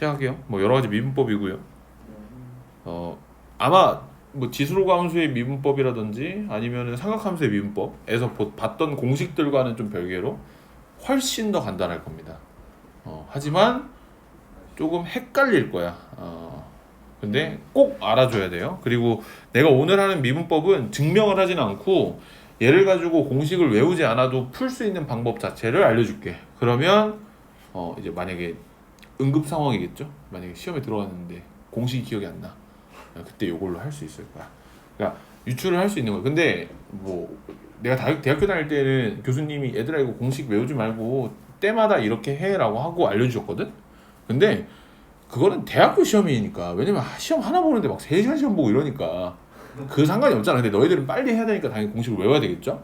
시작할게요. 뭐 여러 가지 미분법이고요. 아마 뭐 지수로그 함수의 미분법이라든지 아니면은 삼각함수의 미분법에서 봤던 공식들과는 좀 별개로 훨씬 더 간단할 겁니다. 하지만 조금 헷갈릴 거야. 근데 꼭 알아줘야 돼요. 그리고 내가 오늘 하는 미분법은 증명을 하진 않고 얘를 가지고 공식을 외우지 않아도 풀 수 있는 방법 자체를 알려줄게. 그러면 이제 만약에 응급 상황이겠죠. 만약에 시험에 들어갔는데 공식이 기억이 안 나. 그때 이걸로 할 수 있을 거야. 그러니까 유출을 할 수 있는 거야. 근데 뭐 내가 대학교 다닐 때는 교수님이 얘들아 이거 공식 외우지 말고 때마다 이렇게 해라고 하고 알려주셨거든. 근데 그거는 대학교 시험이니까. 왜냐면 시험 하나 보는데 막 3시간 시험 보고 이러니까 그 상관이 없잖아. 근데 너희들은 빨리 해야 되니까 당연히 공식을 외워야 되겠죠.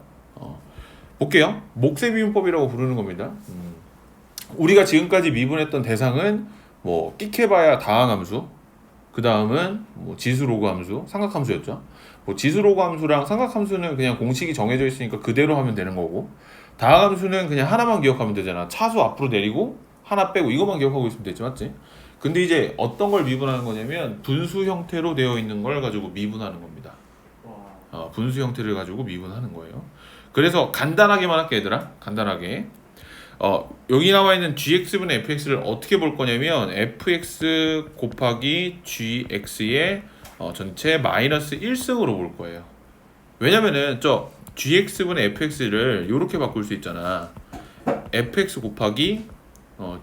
볼게요. 목세 미분법이라고 부르는 겁니다. 우리가 지금까지 미분했던 대상은 뭐 끽해봐야 다항함수, 그 다음은 뭐 지수로그 함수, 삼각함수였죠. 뭐 지수로그 함수랑 삼각함수는 그냥 공식이 정해져 있으니까 그대로 하면 되는 거고, 다항함수는 그냥 하나만 기억하면 되잖아. 차수 앞으로 내리고 하나 빼고 이것만 기억하고 있으면 되지, 맞지? 근데 이제 어떤 걸 미분하는 거냐면 분수 형태로 되어 있는 걸 가지고 미분하는 겁니다. 분수 형태를 가지고 미분하는 거예요. 그래서 간단하게만 할게 얘들아. 간단하게. 여기 나와 있는 gx분의 fx를 어떻게 볼 거냐면 fx 곱하기 gx의 전체 마이너스 1승으로 볼 거예요. 왜냐면은 저 gx분의 fx를 이렇게 바꿀 수 있잖아. fx 곱하기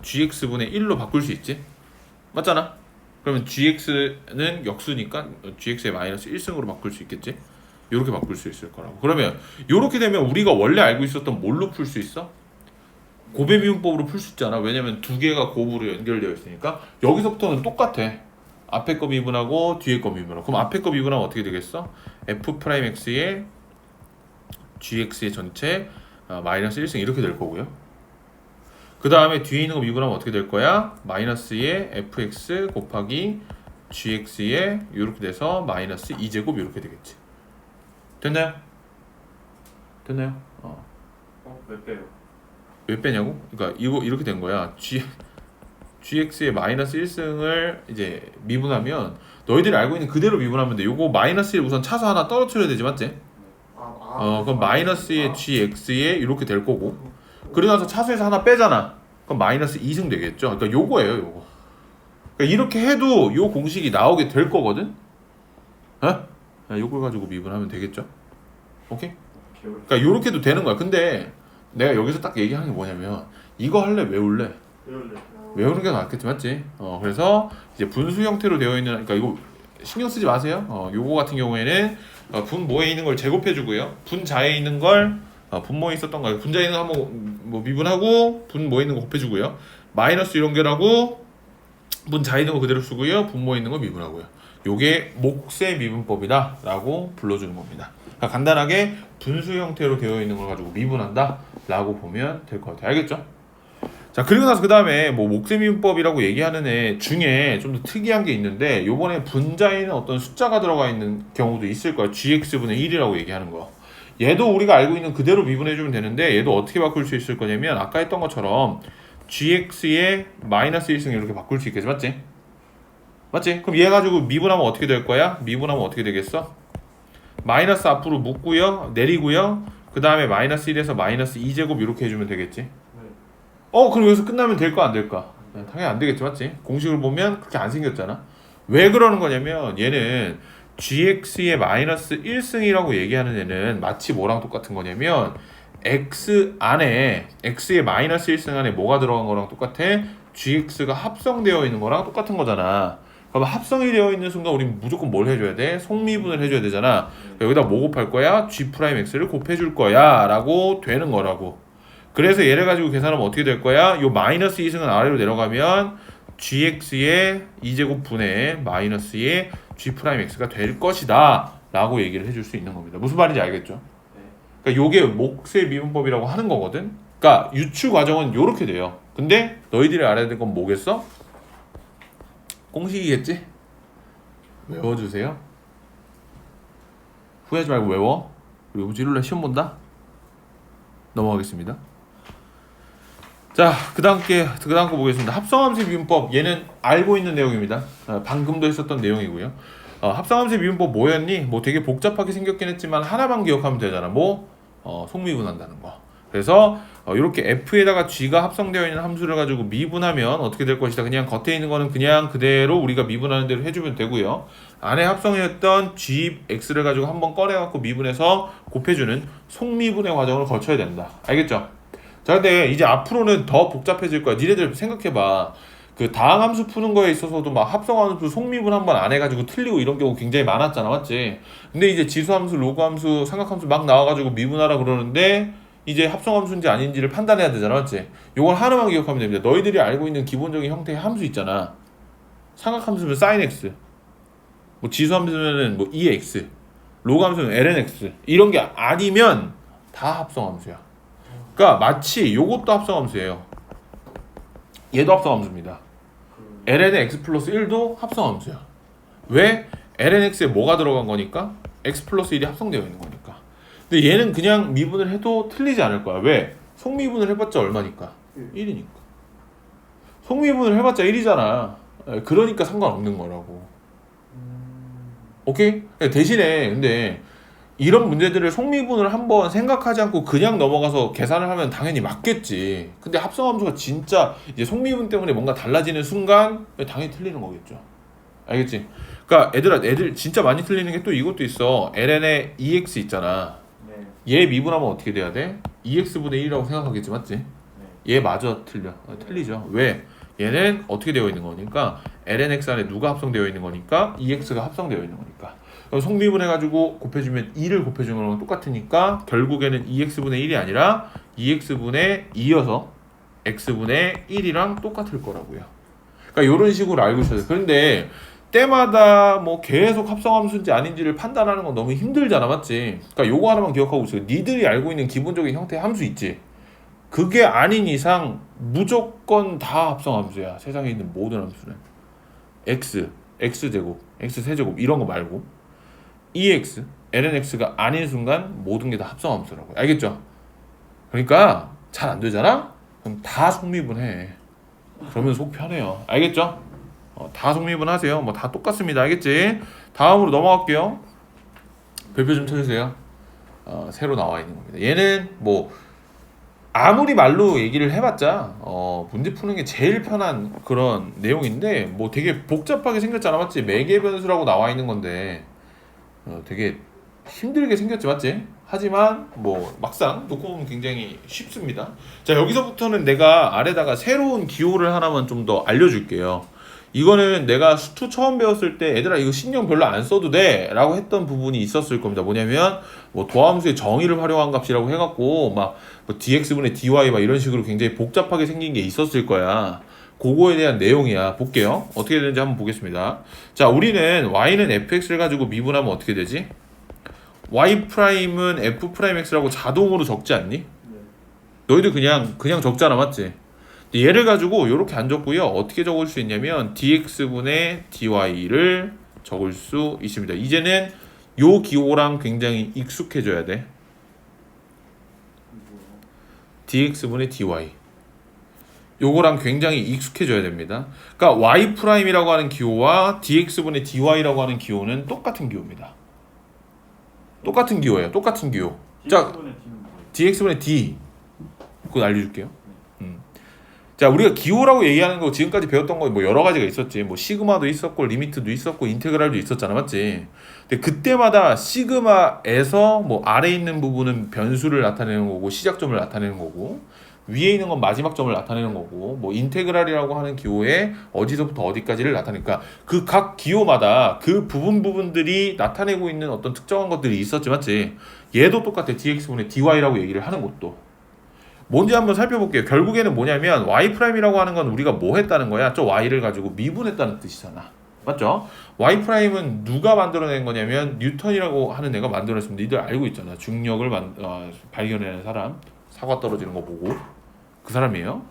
gx분의 1로 바꿀 수 있지? 맞잖아? 그러면 gx는 역수니까 gx의 마이너스 1승으로 바꿀 수 있겠지? 이렇게 바꿀 수 있을 거라고. 그러면 이렇게 되면 우리가 원래 알고 있었던 뭘로 풀 수 있어? 곱의 미분법으로 풀 수 있잖아. 왜냐면 두 개가 곱으로 연결되어 있으니까. 여기서부터는 똑같아. 앞에 거 미분하고 뒤에 거 미분하고. 그럼 앞에 거 미분하면 어떻게 되겠어? f'x의 gx의 전체 마이너스 1승 이렇게 될 거고요. 그 다음에 뒤에 있는 거 미분하면 어떻게 될 거야? 마이너스의 fx 곱하기 gx의 이렇게 돼서 마이너스 2제곱 이렇게 되겠지. 됐나요? 됐나요? 몇 배요? 왜 빼냐고? 그러니까 이거 이렇게 된 거야. gx의 마이너스 1승을 이제 미분하면 너희들이 알고 있는 그대로 미분하면 돼. 요거 마이너스 1 우선 차수 하나 떨어뜨려야 되지, 맞지? 그럼 마이너스의 gx에 이렇게 될 거고, 그러고 나서 차수에서 하나 빼잖아. 그럼 마이너스 2승 되겠죠. 그러니까 요거예요, 요거. 그러니까 이렇게 해도 요 공식이 나오게 될 거거든. 요걸 가지고 미분하면 되겠죠. 오케이? 그러니까 요렇게도 되는 거야. 근데 내가 여기서 딱 얘기하는 게 뭐냐면 이거 할래 외울래? 외우는 게 낫겠지, 맞지? 그래서 이제 분수 형태로 되어 있는, 그러니까 이거 신경 쓰지 마세요. 요거 같은 경우에는 분모에 있는 걸 제곱해 주고요. 분자에 있는 걸 분모에 있었던 거 분자에 있는 거 한번 뭐 미분하고 분모에 있는 거 곱해 주고요. 마이너스 연결하고 분자에 있는 거 그대로 쓰고요. 분모에 있는 거 미분하고요. 요게 목세 미분법이다 라고 불러주는 겁니다. 그러니까 간단하게 분수 형태로 되어 있는 걸 가지고 미분한다 라고 보면 될 것 같아요. 알겠죠? 자, 그리고 나서 그 다음에 뭐 목세 미분법이라고 얘기하는 애 중에 좀 더 특이한 게 있는데, 요번에 분자에는 어떤 숫자가 들어가 있는 경우도 있을 거야. gx분의 1이라고 얘기하는 거. 얘도 우리가 알고 있는 그대로 미분해주면 되는데, 얘도 어떻게 바꿀 수 있을 거냐면 아까 했던 것처럼 gx의 마이너스 1승 이렇게 바꿀 수 있겠지, 맞지? 맞지? 그럼 얘 가지고 미분하면 어떻게 될 거야? 미분하면 어떻게 되겠어? 마이너스 앞으로 묶고요, 내리고요, 그 다음에 마이너스 1에서 마이너스 2제곱 이렇게 해주면 되겠지? 그럼 여기서 끝나면 될까 안 될까? 당연히 안 되겠지, 맞지? 공식을 보면 그렇게 안 생겼잖아. 왜 그러는 거냐면 얘는 gx의 마이너스 1승이라고 얘기하는 애는 마치 뭐랑 똑같은 거냐면 x 안에 x의 마이너스 1승 안에 뭐가 들어간 거랑 똑같아? gx가 합성되어 있는 거랑 똑같은 거잖아. 그럼 합성이 되어 있는 순간 우린 무조건 뭘 해줘야 돼? 속미분을 해줘야 되잖아. 여기다 뭐 곱할 거야? g'x를 곱해줄 거야 라고 되는 거라고. 그래서 얘를 가지고 계산하면 어떻게 될 거야? 요 마이너스 2승은 아래로 내려가면 gx의 2제곱 분의 마이너스의 g'x가 될 것이다 라고 얘기를 해줄 수 있는 겁니다. 무슨 말인지 알겠죠? 그러니까 요게 목세 미분법이라고 하는 거거든. 그러니까 유추 과정은 요렇게 돼요. 근데 너희들이 알아야 될 건 뭐겠어? 공식이겠지? 외워주세요. 후회하지 말고 외워. 그리고 일요일날 시험 본다? 넘어가겠습니다. 자, 그 다음 거 보겠습니다. 합성함수의 미분법. 얘는 알고 있는 내용입니다. 방금도 했었던 내용이고요. 합성함수의 미분법 뭐였니? 뭐 되게 복잡하게 생겼긴 했지만 하나만 기억하면 되잖아. 속미분한다는 거. 그래서 이렇게 f에다가 g가 합성되어 있는 함수를 가지고 미분하면 어떻게 될 것이다. 그냥 겉에 있는 거는 그냥 그대로 우리가 미분하는 대로 해주면 되고요. 안에 합성이었던 gx를 가지고 한번 꺼내갖고 미분해서 곱해주는 속미분의 과정을 거쳐야 된다. 알겠죠? 자, 근데 이제 앞으로는 더 복잡해질 거야. 니네들 생각해봐. 그 다항함수 푸는 거에 있어서도 막 합성함수 속미분 한번 안 해가지고 틀리고 이런 경우 굉장히 많았잖아, 맞지? 근데 이제 지수함수, 로그함수, 삼각함수 막 나와가지고 미분하라 그러는데 이제 합성함수인지 아닌지를 판단해야 되잖아, 맞지? 요걸 하나만 기억하면 됩니다. 너희들이 알고 있는 기본적인 형태의 함수 있잖아. 삼각함수면 sin x, 뭐 지수함수면은 뭐 ex, 로그함수는 lnx 이런 게 아니면 다 합성함수야. 그러니까 마치 요것도 합성함수예요. 얘도 합성함수입니다. ln의 x 플러스 1도 합성함수야. 왜? lnx에 뭐가 들어간 거니까? x 플러스 1이 합성되어 있는 거니까. 근데 얘는 그냥 미분을 해도 틀리지 않을 거야. 왜? 속미분을 해봤자 얼마니까? 1이니까. 속미분을 해봤자 1이잖아. 그러니까 상관없는 거라고. 오케이? 대신에 근데 이런 문제들을 속미분을 한번 생각하지 않고 그냥 넘어가서 계산을 하면 당연히 맞겠지. 근데 합성함수가 진짜 이제 속미분 때문에 뭔가 달라지는 순간 당연히 틀리는 거겠죠. 알겠지? 그러니까 애들 진짜 많이 틀리는 게 또 이것도 있어. ln의 ex 있잖아. 얘 미분하면 어떻게 돼야 돼? 2x분의 1이라고 생각하겠지, 맞지? 얘 마저 틀려. 틀리죠. 왜? 얘는 어떻게 되어 있는 거니까 lnx 안에 누가 합성되어 있는 거니까 2x가 합성되어 있는 거니까. 그럼 속미분 해가지고 곱해주면 2를 곱해주는 거랑 똑같으니까 결국에는 2x분의 1이 아니라 2x분의 2여서 x분의 1이랑 똑같을 거라고요. 그러니까 이런 식으로 알고 있어야 돼. 그런데 때마다 뭐 계속 합성함수인지 아닌지를 판단하는 건 너무 힘들잖아, 맞지? 그러니까 요거 하나만 기억하고 있어. 니들이 알고 있는 기본적인 형태의 함수 있지? 그게 아닌 이상 무조건 다 합성함수야. 세상에 있는 모든 함수는. x, x제곱, x세제곱 이런 거 말고 ex, lnx가 아닌 순간 모든 게 다 합성함수라고. 알겠죠? 그러니까 잘 안 되잖아? 그럼 다 속미분해. 그러면 속 편해요. 알겠죠? 다 속미분 하세요. 뭐 다 똑같습니다. 알겠지? 다음으로 넘어갈게요. 별표 좀 쳐주세요. 새로 나와 있는 겁니다. 얘는 뭐 아무리 말로 얘기를 해봤자 문제 푸는 게 제일 편한 그런 내용인데 뭐 되게 복잡하게 생겼잖아, 맞지? 매개 변수라고 나와 있는 건데 되게 힘들게 생겼지, 맞지? 하지만 뭐 막상 놓고 보면 굉장히 쉽습니다. 자, 여기서부터는 내가 아래다가 새로운 기호를 하나만 좀 더 알려줄게요. 이거는 내가 수투 처음 배웠을 때 얘들아 이거 신경 별로 안 써도 돼 라고 했던 부분이 있었을 겁니다. 뭐냐면 뭐 도함수의 정의를 활용한 값이라고 해갖고 막 뭐 dx분의 dy 막 이런 식으로 굉장히 복잡하게 생긴 게 있었을 거야. 그거에 대한 내용이야. 볼게요. 어떻게 되는지 한번 보겠습니다. 자, 우리는 y는 fx를 가지고 미분하면 어떻게 되지? y''은 f'x라고 자동으로 적지 않니? 너희들 그냥 적잖아, 맞지? 얘를 가지고 이렇게 안 적고요. 어떻게 적을 수 있냐면 dx분의 dy를 적을 수 있습니다. 이제는 요 기호랑 굉장히 익숙해져야 돼. dx분의 dy 요거랑 굉장히 익숙해져야 됩니다. 그러니까 y'이라고 하는 기호와 dx분의 dy라고 하는 기호는 똑같은 기호입니다. 똑같은 기호예요. 똑같은 기호. 자, dx분의 d 그거 알려줄게요. 자, 우리가 기호라고 얘기하는 거 지금까지 배웠던 거 뭐 여러 가지가 있었지. 뭐 시그마도 있었고 리미트도 있었고 인테그랄도 있었잖아, 맞지? 근데 그때마다 시그마에서 뭐 아래 있는 부분은 변수를 나타내는 거고 시작점을 나타내는 거고 위에 있는 건 마지막 점을 나타내는 거고 뭐 인테그랄이라고 하는 기호에 어디서부터 어디까지를 나타내니까 그 각 기호마다 그 부분들이 나타내고 있는 어떤 특정한 것들이 있었지, 맞지? 얘도 똑같아. dx분의 dy라고 얘기를 하는 것도. 뭔지 한번 살펴볼게요. 결국에는 뭐냐면 y'이라고 하는 건 우리가 뭐 했다는 거야? 저 y를 가지고 미분했다는 뜻이잖아. 맞죠? y'은 누가 만들어낸 거냐면 뉴턴이라고 하는 애가 만들어냈습니다. 니들 알고 있잖아. 중력을 발견해낸 사람. 사과 떨어지는 거 보고 그 사람이에요.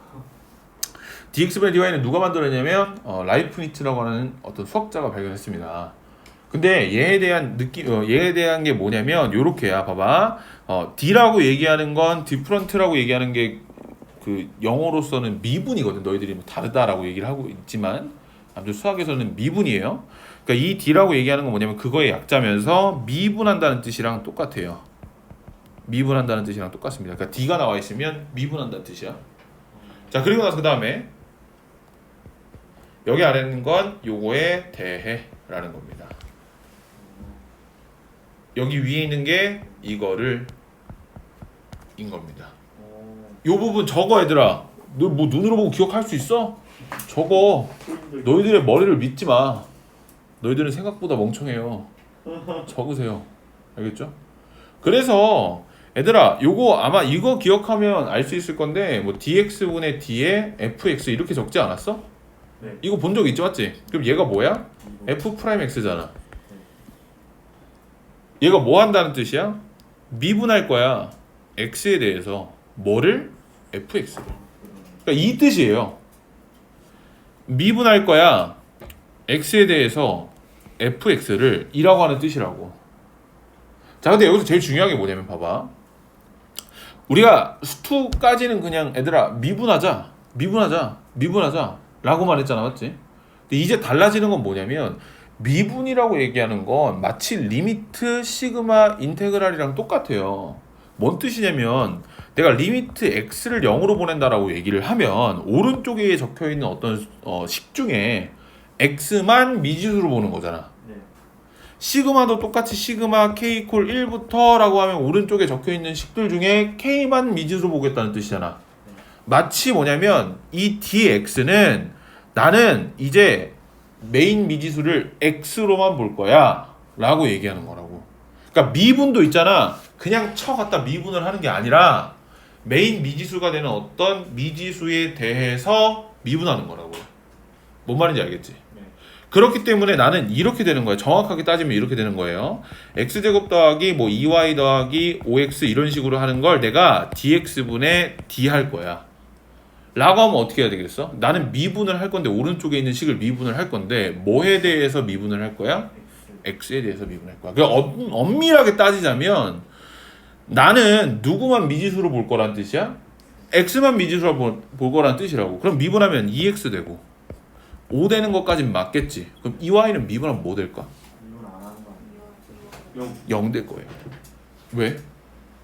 dx분의 dy는 누가 만들어냈냐면 라이프니츠라고 하는 어떤 수학자가 발견했습니다. 근데 얘에 대한 게 뭐냐면 요렇게야. 봐봐. D라고 얘기하는 건 디프런트라고 얘기하는 게 그 영어로서는 미분이거든. 너희들이 뭐 다르다라고 얘기를 하고 있지만 아무튼 수학에서는 미분이에요. 그러니까 이 D라고 얘기하는 건 뭐냐면 그거의 약자면서 미분한다는 뜻이랑 똑같아요. 미분한다는 뜻이랑 똑같습니다. 그러니까 D가 나와 있으면 미분한다는 뜻이야. 자, 그리고 나서 그 다음에 여기 아래 있는 건 요거에 대해라는 겁니다. 여기 위에 있는 게 이거를 인 겁니다. 요 부분 적어 얘들아. 너 뭐 눈으로 보고 기억할 수 있어? 적어. 너희들의 머리를 믿지 마. 너희들은 생각보다 멍청해요. 적으세요. 알겠죠? 그래서 얘들아 요거 아마 이거 기억하면 알 수 있을 건데 뭐 dx분의 d에 fx 이렇게 적지 않았어? 네. 이거 본 적 있지 맞지? 그럼 얘가 뭐야? f 프라임 x잖아. 얘가 뭐 한다는 뜻이야? 미분할 거야. x에 대해서 뭐를? fx. 그러니까 이 뜻이에요. 미분할 거야. x에 대해서 fx를 2라고 하는 뜻이라고. 자, 근데 여기서 제일 중요한 게 뭐냐면 봐봐. 우리가 수투까지는 그냥 애들아 미분하자 라고만 했잖아 맞지? 근데 이제 달라지는 건 뭐냐면 미분이라고 얘기하는 건 마치 리미트 시그마 인테그랄이랑 똑같아요. 뭔 뜻이냐면 내가 리미트 x를 0으로 보낸다라고 얘기를 하면 오른쪽에 적혀있는 어떤 식 중에 x만 미지수로 보는 거잖아. 네. 시그마도 똑같이 시그마 k 이퀄 1부터 라고 하면 오른쪽에 적혀있는 식들 중에 k만 미지수로 보겠다는 뜻이잖아. 마치 뭐냐면 이 dx는 나는 이제 메인 미지수를 x로만 볼 거야 라고 얘기하는 거라고. 그러니까 미분도 있잖아. 그냥 쳐갖다 미분을 하는 게 아니라 메인 미지수가 되는 어떤 미지수에 대해서 미분하는 거라고. 뭔 말인지 알겠지? 네. 그렇기 때문에 나는 이렇게 되는 거예요. 정확하게 따지면 이렇게 되는 거예요. x제곱 더하기 뭐 2y 더하기 5x 이런 식으로 하는 걸 내가 dx분의 d 할 거야. 라고 하면 어떻게 해야 되겠어? 나는 미분을 할 건데 오른쪽에 있는 식을 미분을 할 건데 뭐에 대해서 미분을 할 거야? x에 대해서 미분할 거야. 그러니까 엄밀하게 따지자면 나는 누구만 미지수로 볼 거란 뜻이야? x만 미지수로 볼 거란 뜻이라고. 그럼 미분하면 2x 되고 5 되는 것까진 맞겠지. 그럼 2y는 미분하면 뭐 될까? 이건 안 하는 거 아니에요? 0 될 거예요. 왜?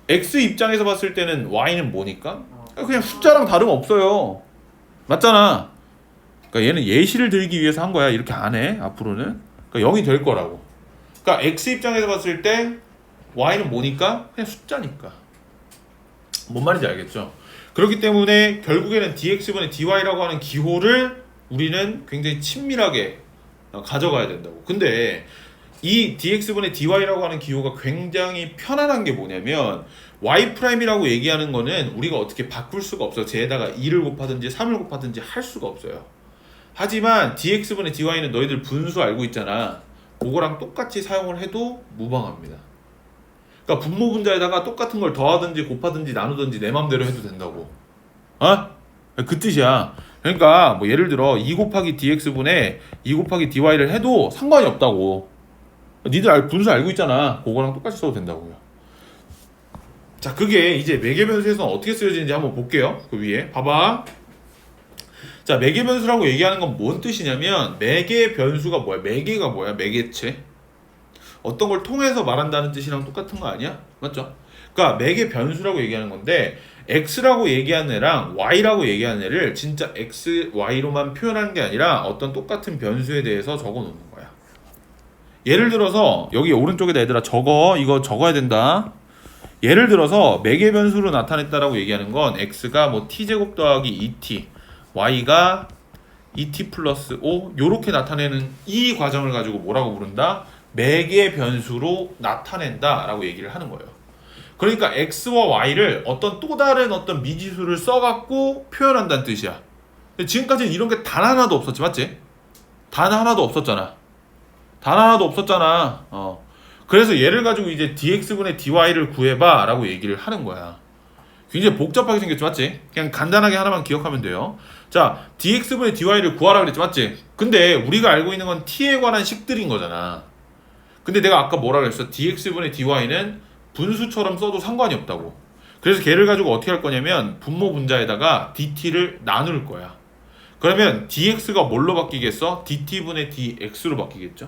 x 입장에서 봤을 때는 y는 뭐니까? 그냥 숫자랑 다름없어요. 맞잖아. 그러니까 얘는 예시를 들기 위해서 한 거야. 이렇게 안 해. 앞으로는. 그러니까 0이 될 거라고. 그러니까 x 입장에서 봤을 때 y는 뭐니까? 그냥 숫자니까. 뭔 말인지 알겠죠? 그렇기 때문에 결국에는 dx분의 dy라고 하는 기호를 우리는 굉장히 친밀하게 가져가야 된다고. 근데 이 dx분의 dy라고 하는 기호가 굉장히 편안한 게 뭐냐면 y'이라고 얘기하는 거는 우리가 어떻게 바꿀 수가 없어. 쟤에다가 2를 곱하든지 3을 곱하든지 할 수가 없어요. 하지만 dx분의 dy는 너희들 분수 알고 있잖아. 그거랑 똑같이 사용을 해도 무방합니다. 그러니까 분모 분자에다가 똑같은 걸 더하든지 곱하든지 나누든지 내 맘대로 해도 된다고. 어? 그 뜻이야. 그러니까 뭐 예를 들어 2 곱하기 dx분의 2 곱하기 dy를 해도 상관이 없다고. 니들 분수 알고 있잖아. 그거랑 똑같이 써도 된다고요. 자, 그게 이제 매개변수에서는 어떻게 쓰여지는지 한번 볼게요. 그 위에 봐봐. 자, 매개변수라고 얘기하는 건 뭔 뜻이냐면 매개변수가 뭐야? 매개가 뭐야? 매개체. 어떤 걸 통해서 말한다는 뜻이랑 똑같은 거 아니야? 맞죠? 그러니까 매개변수라고 얘기하는 건데 x라고 얘기하는 애랑 y라고 얘기하는 애를 진짜 x, y로만 표현하는 게 아니라 어떤 똑같은 변수에 대해서 적어 놓는 거야. 예를 들어서 여기 오른쪽에다 얘들아 적어. 이거 적어야 된다. 예를 들어서 매개변수로 나타냈다라고 얘기하는 건 x가 뭐 t제곱 더하기 2t, y가 2t 플러스 5 요렇게 나타내는 이 과정을 가지고 뭐라고 부른다? 매개변수로 나타낸다 라고 얘기를 하는 거예요. 그러니까 x와 y를 어떤 또 다른 어떤 미지수를 써갖고 표현한다는 뜻이야. 근데 지금까지는 이런 게 단 하나도 없었지 맞지? 단 하나도 없었잖아. 단 하나도 없었잖아. 그래서 얘를 가지고 이제 dx분의 dy를 구해봐 라고 얘기를 하는 거야. 굉장히 복잡하게 생겼지 맞지? 그냥 간단하게 하나만 기억하면 돼요. 자, dx분의 dy를 구하라 그랬지 맞지? 근데 우리가 알고 있는 건 t에 관한 식들인 거잖아. 근데 내가 아까 뭐라 그랬어? dx분의 dy는 분수처럼 써도 상관이 없다고. 그래서 걔를 가지고 어떻게 할 거냐면 분모 분자에다가 dt를 나눌 거야. 그러면 dx가 뭘로 바뀌겠어? dt분의 dx로 바뀌겠죠.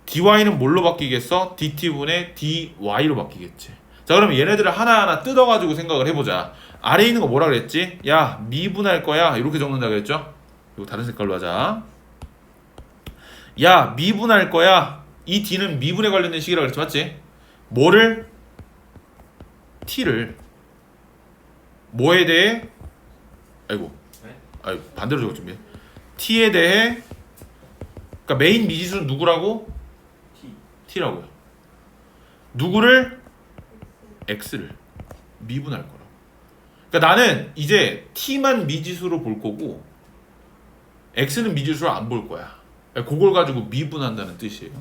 dy는 뭘로 바뀌겠어? dt분의 dy로 바뀌겠지. 자, 그러면 얘네들을 하나하나 뜯어가지고 생각을 해보자. 아래에 있는 거 뭐라 그랬지? 야, 미분할 거야. 이렇게 적는다 그랬죠? 이거 다른 색깔로 하자. 야, 미분할 거야. 이 d는 미분에 관련된 식이라고 그랬지, 맞지? 뭐를? t를 뭐에 대해? 아이고, 반대로 적었지. t에 대해, 그러니까 메인 미지수는 누구라고? t라고요. 누구를? x를 미분할 거라고. 그러니까 나는 이제 t만 미지수로 볼 거고 x는 미지수로 안 볼 거야. 그걸 가지고 미분한다는 뜻이에요.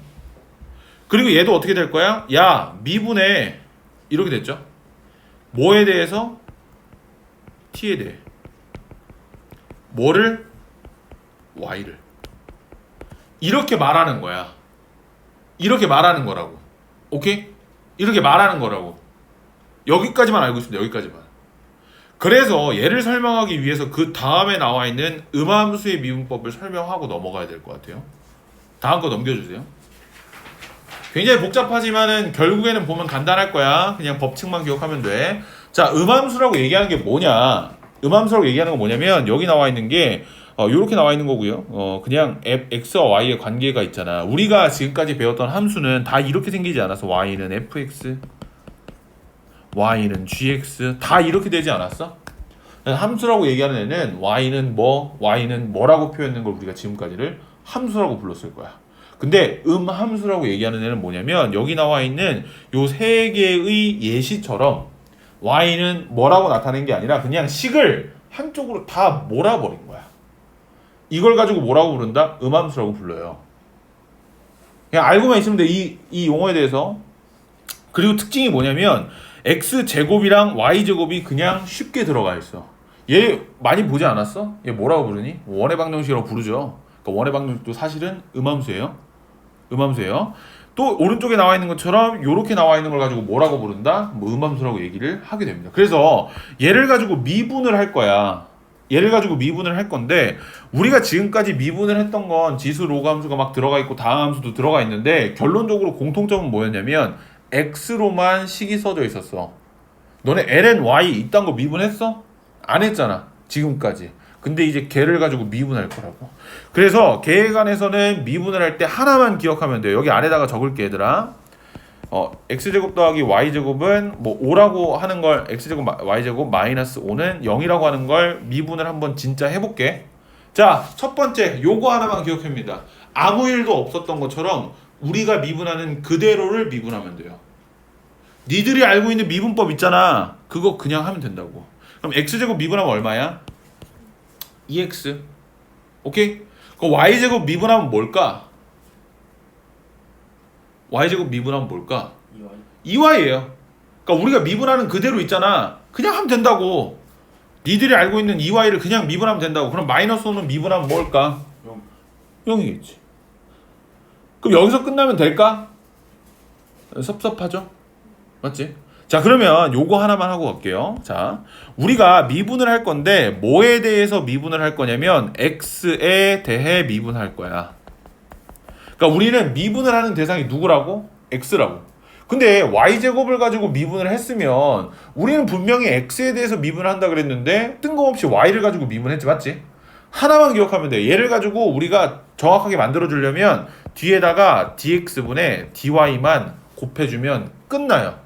그리고 얘도 어떻게 될 거야? 야, 미분해. 이렇게 됐죠? 뭐에 대해서? t에 대해. 뭐를? y를. 이렇게 말하는 거야. 이렇게 말하는 거라고. 오케이? 이렇게 말하는 거라고. 여기까지만 알고 있습니다. 여기까지만. 그래서 얘를 설명하기 위해서 그 다음에 나와 있는 음함수의 미분법을 설명하고 넘어가야 될 것 같아요. 다음 거 넘겨주세요. 굉장히 복잡하지만은 결국에는 보면 간단할 거야. 그냥 법칙만 기억하면 돼. 자, 음함수라고 얘기하는 게 뭐냐? 음함수라고 얘기하는 건 뭐냐면 여기 나와 있는 게 요렇게 나와 있는 거고요. 그냥 x와 y의 관계가 있잖아. 우리가 지금까지 배웠던 함수는 다 이렇게 생기지 않았어. y는 fx, y는 gx 다 이렇게 되지 않았어? 함수라고 얘기하는 애는 y는 뭐라고 표현하는 걸 우리가 지금까지를 함수라고 불렀을 거야. 근데 함수라고 얘기하는 애는 뭐냐면 여기 나와 있는 요 세 개의 예시처럼 y는 뭐라고 나타낸 게 아니라 그냥 식을 한쪽으로 다 몰아버린 거야. 이걸 가지고 뭐라고 부른다? 음함수라고 불러요. 그냥 알고만 있으면 돼. 이 용어에 대해서. 그리고 특징이 뭐냐면 x제곱이랑 y제곱이 그냥 쉽게 들어가 있어. 얘 많이 보지 않았어? 얘 뭐라고 부르니? 원의 방정식이라고 부르죠. 그러니까 원의 방정식도 사실은 음함수예요. 음함수예요. 또 오른쪽에 나와 있는 것처럼 이렇게 나와 있는 걸 가지고 뭐라고 부른다? 뭐 음함수라고 얘기를 하게 됩니다. 그래서 얘를 가지고 미분을 할 거야. 얘를 가지고 미분을 할 건데 우리가 지금까지 미분을 했던 건 지수 로그 함수가 막 들어가 있고 다항 함수도 들어가 있는데 결론적으로 공통점은 뭐였냐면 x로만 식이 써져 있었어. 너네 ln y 이딴 거 미분했어? 안 했잖아 지금까지. 근데 이제 걔를 가지고 미분할 거라고. 그래서 걔에 관해서는 미분을 할 때 하나만 기억하면 돼요. 여기 아래다가 적을게 얘들아. x제곱 더하기 y제곱은 뭐 5라고 하는 걸 x제곱 y제곱 마이너스 5는 0이라고 하는 걸 미분을 한번 진짜 해볼게. 자, 첫 번째 요거 하나만 기억합니다. 아무 일도 없었던 것처럼 우리가 미분하는 그대로를 미분하면 돼요. 니들이 알고 있는 미분법 있잖아. 그거 그냥 하면 된다고. 그럼 x제곱 미분하면 얼마야? 2x. 오케이? 그럼 y제곱 미분하면 뭘까? y제곱 미분하면 뭘까? 2y예요. 그러니까 우리가 미분하는 그대로 있잖아. 그냥 하면 된다고. 니들이 알고 있는 2y를 그냥 미분하면 된다고. 그럼 마이너스 5는 미분하면 뭘까? 0이겠지. 그럼 여기서 끝나면 될까? 섭섭하죠? 맞지? 자, 그러면 요거 하나만 하고 갈게요. 자, 우리가 미분을 할 건데 뭐에 대해서 미분을 할 거냐면 x에 대해 미분할 거야. 그러니까 우리는 미분을 하는 대상이 누구라고? x라고. 근데 y제곱을 가지고 미분을 했으면 우리는 분명히 x에 대해서 미분을 한다 그랬는데 뜬금없이 y를 가지고 미분했지, 맞지? 하나만 기억하면 돼. 얘를 가지고 우리가 정확하게 만들어주려면 뒤에다가 dx분의 dy만 곱해주면 끝나요.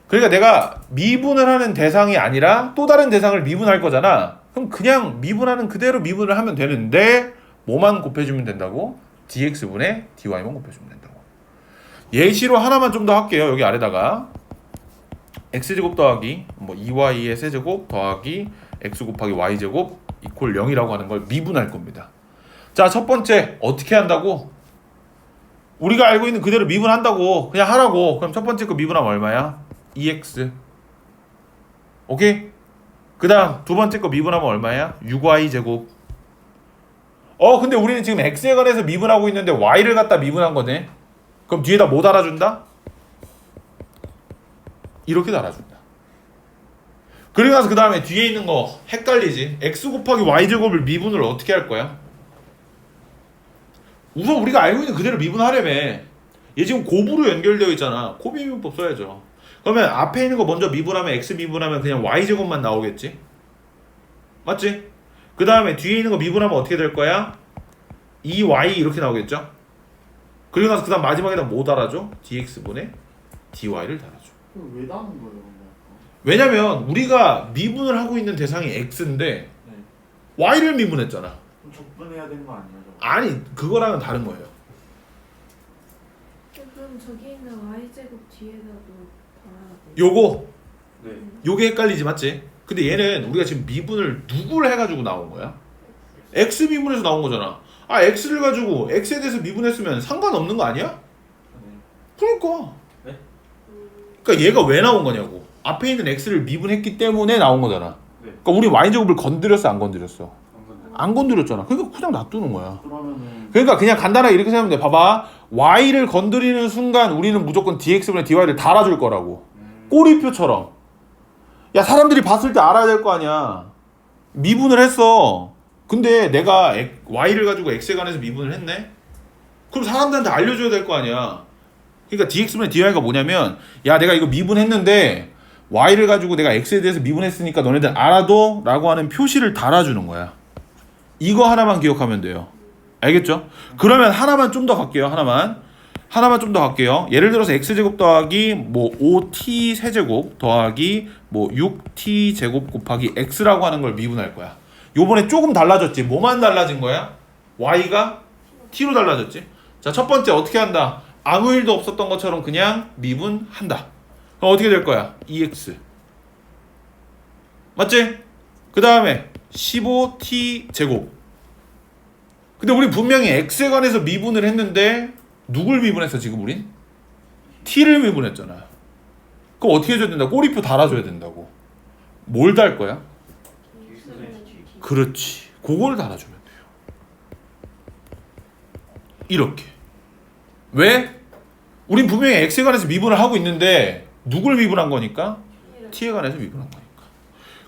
그러니까 내가 미분을 하는 대상이 아니라 또 다른 대상을 미분할 거잖아. 그럼 그냥 미분하는 그대로 미분을 하면 되는데 뭐만 곱해주면 된다고? dx분의 dy만 곱해주면 된다고. 예시로 하나만 좀 더 할게요. 여기 아래다가 x제곱 더하기 2y의 세제곱 더하기 x 곱하기 y제곱 이퀄 0이라고 하는 걸 미분할 겁니다. 자, 첫 번째 어떻게 한다고? 우리가 알고 있는 그대로 미분한다고. 그냥 하라고. 그럼 첫 번째 거 미분하면 얼마야? 2x. 오케이? 그 다음 두 번째 거 미분하면 얼마야? 6y 제곱. 근데 우리는 지금 x에 관해서 미분하고 있는데 y를 갖다 미분한 거네. 그럼 뒤에다 뭐 달아준다? 이렇게 달아준다. 그리고 나서 그 다음에 뒤에 있는 거 헷갈리지? x 곱하기 y제곱을 미분을 어떻게 할 거야? 우선 우리가 알고 있는 그대로 미분하려면 얘 지금 곱으로 연결되어 있잖아. 곱미분법 써야죠. 그러면 앞에 있는 거 먼저 미분하면 x 미분하면 그냥 y제곱만 나오겠지? 맞지? 그 다음에 뒤에 있는 거 미분하면 어떻게 될 거야? 2y 이렇게 나오겠죠? 그리고 나서 그 다음 마지막에다 뭐 달아줘? dx분의 dy를 달아줘. 그럼 왜 다는 거예요? 근데? 왜냐면 우리가 미분을 하고 있는 대상이 x인데 네. y를 미분했잖아. 그럼 적분해야 되는 거 아니에요? 저거? 아니 그거랑은 다른 거예요. 그럼 저기 있는 y제곱 뒤에다도 달아야 돼. 요거 네. 요게 헷갈리지 맞지? 근데 얘는 우리가 지금 미분을 누구를 해가지고 나온 거야? x 미분해서 나온 거잖아. 아 x를 가지고 x에 대해서 미분했으면 상관없는 거 아니야? 네. 그러니까 그러니까 얘가 왜 나온 거냐고. 앞에 있는 x를 미분했기 때문에 나온 거잖아. 네. 그러니까 우리 y제곱을 건드렸어 안 건드렸어? 감사합니다. 안 건드렸잖아. 그러니까 그냥 놔두는 거야. 그러면은 그러니까 그냥 간단하게 이렇게 생각하면 돼. 봐봐. y를 건드리는 순간 우리는 무조건 dx분의 dy를 달아줄 거라고. 꼬리표처럼. 야 사람들이 봤을 때 알아야 될 거 아니야. 미분을 했어. 근데 내가 y를 가지고 x에 관해서 미분을 했네? 그럼 사람들한테 알려줘야 될 거 아니야. 그러니까 dx분의 dy가 뭐냐면 야 내가 이거 미분했는데 y를 가지고 내가 x에 대해서 미분했으니까 너네들 알아둬 라고 하는 표시를 달아주는 거야. 이거 하나만 기억하면 돼요. 알겠죠? 그러면 하나만 좀 더 갈게요. 하나만 좀 더 갈게요. 예를 들어서 x제곱 더하기 뭐 5t 세제곱 더하기 뭐 6t 제곱 곱하기 x라고 하는 걸 미분할 거야. 요번에 조금 달라졌지. 뭐만 달라진 거야? y가 t로 달라졌지. 자, 첫 번째 어떻게 한다? 아무 일도 없었던 것처럼 그냥 미분한다. 그럼 어떻게 될 거야? 2x. 맞지? 그 다음에 15t 제곱. 근데 우리 분명히 x에 관해서 미분을 했는데 누굴 미분했어 지금 우린? t를 미분했잖아. 그럼 어떻게 해줘야 된다? 꼬리표 달아줘야 된다고. 뭘 달 거야? 그렇지. 그걸 달아주면 돼요. 이렇게. 왜? 우린 분명히 x에 관해서 미분을 하고 있는데 누굴 미분한 거니까? t에 관해서 미분한 거니까.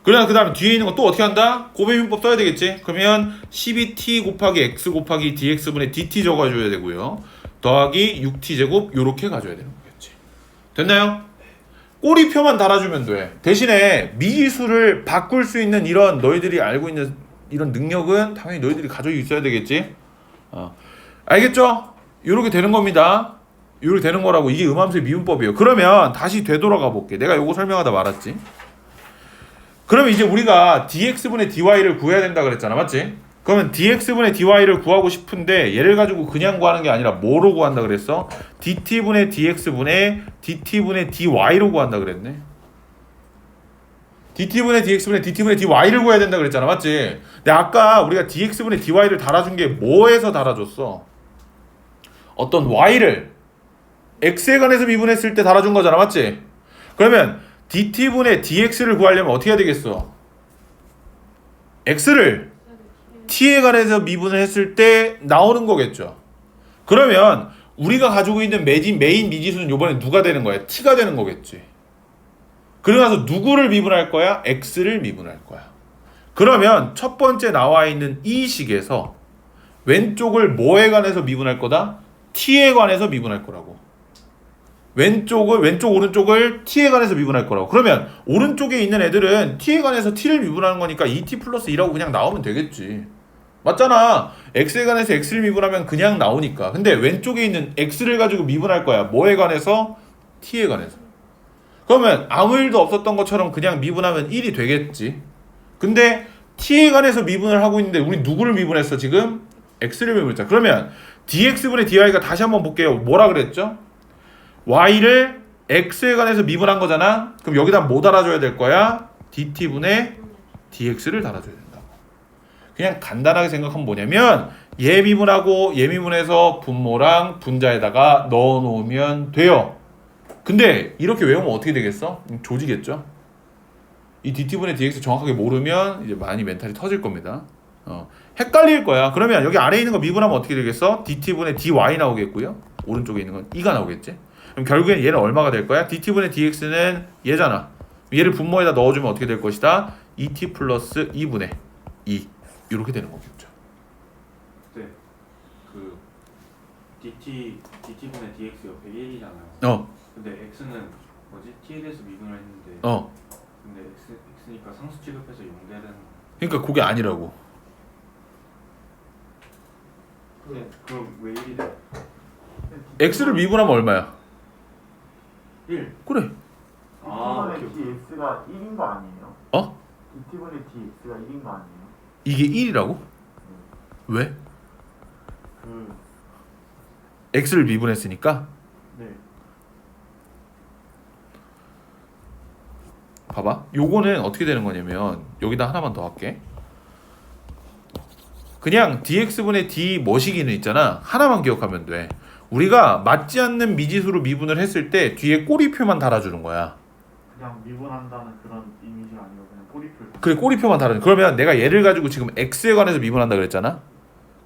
그러나 그 다음에 뒤에 있는 거 또 어떻게 한다? 곱해민법 써야 되겠지? 그러면 12t 곱하기 x 곱하기 dx분의 dt 적어줘야 되고요. 더하기 6t제곱 요렇게 가져야 되는 거겠지. 됐나요? 꼬리표만 달아주면 돼. 대신에 미지수를 바꿀 수 있는 이런 너희들이 알고 있는 이런 능력은 당연히 너희들이 가지고 있어야 되겠지. 알겠죠? 요렇게 되는 겁니다. 요렇게 되는 거라고. 이게 음함수의 미분법이에요. 그러면 다시 되돌아가 볼게. 내가 요거 설명하다 말았지. 그러면 이제 우리가 dx분의 dy를 구해야 된다 그랬잖아. 맞지? 그러면 dx분의 dy를 구하고 싶은데 얘를 가지고 그냥 구하는 게 아니라 뭐로 구한다 그랬어? dt분의 dx분의 dt분의 dy로 구한다 그랬네. dt분의 dx분의 dt분의 dy를 구해야 된다 그랬잖아. 맞지? 근데 아까 우리가 dx분의 dy를 달아준 게 뭐에서 달아줬어? 어떤 y를 x에 관해서 미분했을 때 달아준 거잖아. 맞지? 그러면 dt분의 dx를 구하려면 어떻게 해야 되겠어? x를 t에 관해서 미분을 했을 때 나오는 거겠죠. 그러면 우리가 가지고 있는 메인 미지수는 이번에 누가 되는 거야? t가 되는 거겠지. 그러고 나서 누구를 미분할 거야? x를 미분할 거야. 그러면 첫 번째 나와 있는 이 식에서 왼쪽을 뭐에 관해서 미분할 거다? t에 관해서 미분할 거라고. 왼쪽 오른쪽을 t에 관해서 미분할 거라고. 그러면 오른쪽에 있는 애들은 t에 관해서 t를 미분하는 거니까 2t 플러스 2라고 그냥 나오면 되겠지. 맞잖아. x에 관해서 x를 미분하면 그냥 나오니까. 근데 왼쪽에 있는 x를 가지고 미분할 거야. 뭐에 관해서? t에 관해서. 그러면 아무 일도 없었던 것처럼 그냥 미분하면 1이 되겠지. 근데 t에 관해서 미분을 하고 있는데 우리 누구를 미분했어 지금? x를 미분했잖아. 그러면 dx분의 dy가 다시 한번 볼게요. 뭐라 그랬죠? y를 x에 관해서 미분한 거잖아. 그럼 여기다 뭐 달아줘야 될 거야? dt분의 dx를 달아줘야 된다고. 그냥 간단하게 생각하면 뭐냐면 얘 미분하고 얘 미분해서 분모랑 분자에다가 넣어놓으면 돼요. 근데 이렇게 외우면 어떻게 되겠어? 조지겠죠? 이 dt분의 dx 정확하게 모르면 이제 많이 멘탈이 터질 겁니다. 헷갈릴 거야. 그러면 여기 아래에 있는 거 미분하면 어떻게 되겠어? dt분의 dy 나오겠고요. 오른쪽에 있는 건 2가 나오겠지. 그럼 결국엔 얘는 얼마가 될 거야? dt분의 dx는 얘잖아. 얘를 분모에다 넣어주면 어떻게 될 것이다? 2t 플러스 2분의 2 이렇게 되는 거겠죠. 네. 그 dt분의 dx 옆에 1이잖아요. 근데 x는 뭐지? t에 대해서 미분을 했는데 근데 x니까 상수 취급해서 연결은 그러니까 그게 아니라고. 그럼 왜 1이 돼? x를 미분하면 얼마야? 1. 그래. 아, dt분의 오케이. dx가 1인 거 아니에요? 어? dt분의 dx가 1인 거 아니에요? 이게 1이라고? 왜? 그 x를 미분했으니까. 네. 봐봐. 요거는 어떻게 되는 거냐면 여기다 하나만 더 할게. 그냥 dx분의 d 머시기는 있잖아. 하나만 기억하면 돼. 우리가 맞지 않는 미지수로 미분을 했을 때 뒤에 꼬리표만 달아주는 거야. 그냥 미분한다는 그런 이미지가 아니고 그냥 꼬리표를 그래, 꼬리표만 다른. 그러면 내가 얘를 가지고 지금 x에 관해서 미분한다 그랬잖아.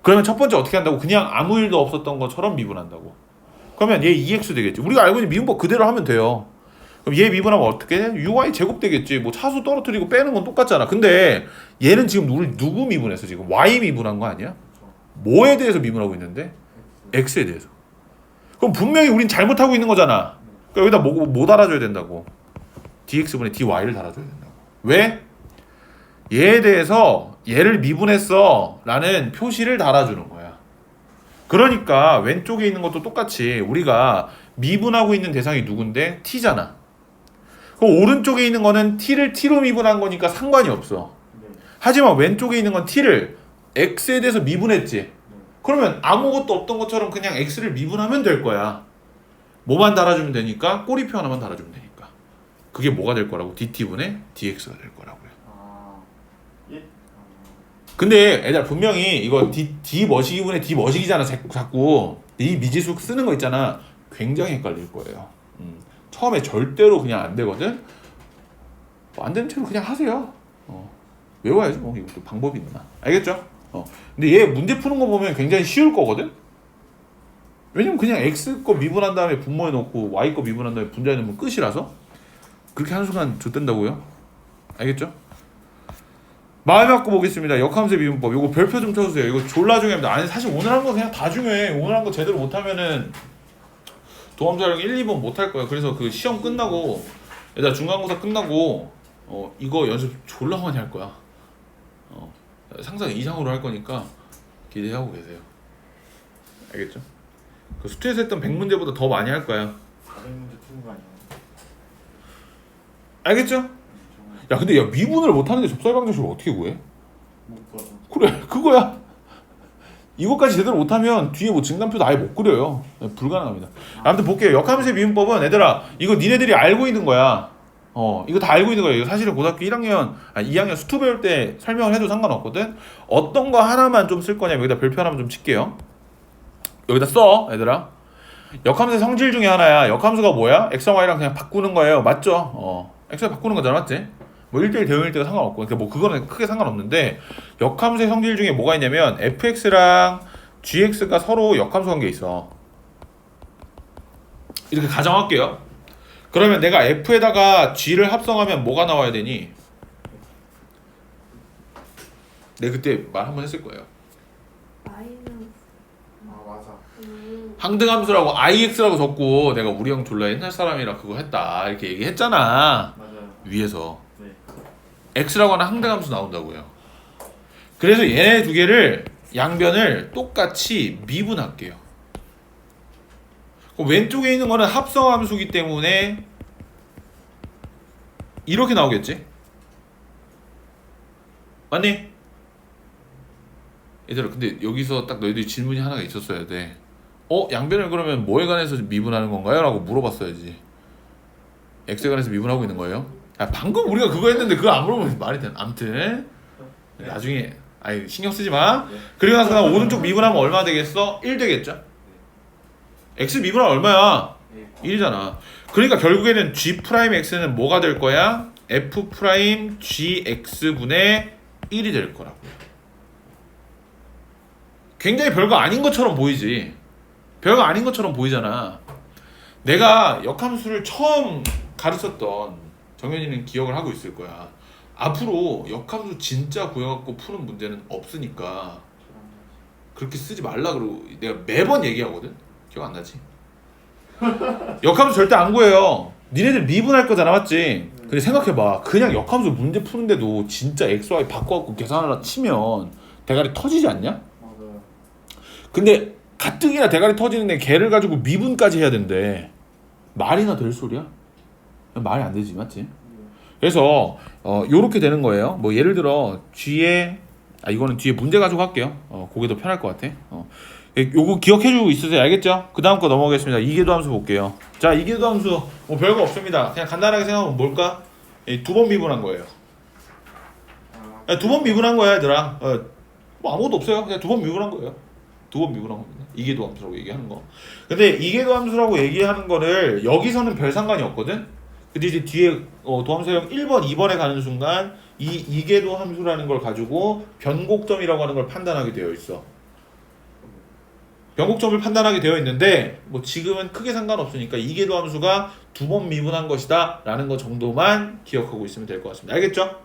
그러면 첫 번째 어떻게 한다고? 그냥 아무 일도 없었던 것처럼 미분한다고. 그러면 얘 2x 되겠지. 우리가 알고 있는 미분법 그대로 하면 돼요. 그럼 얘 미분하면 어떻게 돼? uy 제곱 되겠지. 뭐 차수 떨어뜨리고 빼는 건 똑같잖아. 근데 얘는 지금 우리 누구 미분했어? 지금 y 미분한 거 아니야? 뭐에 대해서 미분하고 있는데? x에 대해서. 그럼 분명히 우린 잘못하고 있는 거잖아. 그러니까 여기다 뭐 달아줘야 된다고? dx분의 dy를 달아줘야 된다고. 왜? 얘에 대해서 얘를 미분했어 라는 표시를 달아주는 거야. 그러니까 왼쪽에 있는 것도 똑같이 우리가 미분하고 있는 대상이 누군데? t잖아. 그럼 오른쪽에 있는 거는 t를 t로 미분한 거니까 상관이 없어. 네. 하지만 왼쪽에 있는 건 t를 x에 대해서 미분했지. 그러면 아무것도 없던 것처럼 그냥 x를 미분하면 될 거야. 뭐만 달아주면 되니까? 꼬리표 하나만 달아주면 되니까. 그게 뭐가 될 거라고? dt분의 dx가 될 거라고요. 아, 예? 근데 애들 분명히 이거 d 머시기분의 d 머시기잖아. 자꾸 이 미지수 쓰는 거 있잖아. 굉장히 헷갈릴 거예요. 처음에 절대로 그냥 안 되거든. 뭐 안 되는 채로 그냥 하세요. 외워야지 뭐. 이것도 방법이 있나. 알겠죠? 근데 얘 문제 푸는 거 보면 굉장히 쉬울 거거든. 왜냐면 그냥 x 거 미분한 다음에 분모에 넣고 y 거 미분한 다음에 분자에 넣으면 끝이라서. 그렇게 하는 순간 좆된다고요. 알겠죠? 마음에 갖고 보겠습니다. 역함수의 미분법. 이거 별표 좀 쳐주세요. 이거 졸라 중요합니다. 아니 사실 오늘 한 거 그냥 다 중요해. 오늘 한 거 제대로 못하면은 도함자령 1, 2번 못할 거야. 그래서 그 시험 끝나고 얘들아 중간고사 끝나고 이거 연습 졸라 많이 할 거야. 상상 이상으로 할 거니까 기대하고 계세요. 알겠죠? 그 수트에서 했던 100문제보다 더 많이 할 거야. 400문제 푸는 거 아니에요? 알겠죠? 야 근데 야 미분을 못하는데 접살방정식을 어떻게 구해? 못 봐서. 그래 그거야. 이것까지 제대로 못하면 뒤에 뭐 증간표도 아예 못 그려요. 불가능합니다. 아무튼 볼게요. 역함수의 미분법은 얘들아 이거 니네들이 알고 있는 거야. 이거 다 알고 있는 거야. 이거 사실은 고등학교 1학년, 2학년 수투 배울 때 설명을 해도 상관없거든. 어떤 거 하나만 좀 쓸 거냐면 여기다 별표 하나만 좀 칠게요. 여기다 써 얘들아. 역함수의 성질 중에 하나야. 역함수가 뭐야? x랑 y랑 그냥 바꾸는 거예요. 맞죠? x랑 바꾸는 거잖아. 맞지? 뭐 1대1 대응일 때가 상관없고 그러니까 뭐 그거는 크게 상관없는데 역함수의 성질 중에 뭐가 있냐면 fx랑 gx가 서로 역함수 관계에 있어. 이렇게 가정할게요. 그러면 내가 f에다가 g를 합성하면 뭐가 나와야 되니? 내가 그때 말 한번 했을 거예요. 마이너스. 아, 맞아. 항등함수라고 ix라고 적고 내가 우리 형 졸라 옛날 사람이라 그거 했다 이렇게 얘기했잖아. 맞아요. 위에서 네. x라고 하는 항등함수 나온다고요. 그래서 얘네 두 개를 양변을 똑같이 미분할게요. 그럼 왼쪽에 있는 거는 합성함수기 때문에 이렇게 나오겠지? 맞니? 얘들아 근데 여기서 딱 너희들이 질문이 하나가 있었어야 돼. 양변을 그러면 뭐에 관해서 미분하는 건가요? 라고 물어봤어야지. x에 관해서 미분하고 있는 거예요? 방금 우리가 그거 했는데 그거 안 물어보면 말이 되나? 아무튼 나중에 신경 쓰지 마. 그리고 나서 그다음 오른쪽 미분하면 얼마 되겠어? 1 되겠죠? x 미분하면 얼마야? 1이잖아. 그러니까 결국에는 g'x는 뭐가 될 거야? f'gx분의 1이 될 거라고요. 굉장히 별거 아닌 것처럼 보이지. 별거 아닌 것처럼 보이잖아. 내가 역함수를 처음 가르쳤던 정현이는 기억을 하고 있을 거야. 앞으로 역함수 진짜 구해갖고 푸는 문제는 없으니까 그렇게 쓰지 말라 그러고 내가 매번 얘기하거든. 기억 안 나지? 역함수 절대 안 구해요. 니네들 미분할 거잖아, 맞지? 근데 생각해봐. 그냥 역함수 문제 푸는데도 진짜 x, y 바꿔갖고 계산하라 치면 대가리 터지지 않냐? 맞아요. 근데 가뜩이나 대가리 터지는데 걔를 가지고 미분까지 해야 된대. 말이나 될 소리야? 말이 안 되지, 맞지? 그래서 요렇게 되는 거예요. 뭐 예를 들어 뒤에 이거는 뒤에 문제 가지고 할게요. 그게 더 편할 것 같아. 요거 기억해주고 있으세요, 알겠죠? 그 다음 거 넘어가겠습니다. 이계도 함수 볼게요. 자, 이계도 함수 뭐 별거 없습니다. 그냥 간단하게 생각하면 뭘까? 두 번 미분한 거예요. 두 번 미분한 거야, 얘들아. 뭐 아무것도 없어요. 그냥 두 번 미분한 거예요. 두 번 미분한 겁니다. 이계도 함수라고 얘기하는 거. 근데 이계도 함수라고 얘기하는 거를 여기서는 별 상관이 없거든. 근데 이제 뒤에 도함수형 1번, 2번에 가는 순간 이 이계도 함수라는 걸 가지고 변곡점이라고 하는 걸 판단하게 되어 있어. 변곡점을 판단하게 되어 있는데 뭐 지금은 크게 상관없으니까 이계도 함수가 두 번 미분한 것이다 라는 거 정도만 기억하고 있으면 될 것 같습니다. 알겠죠?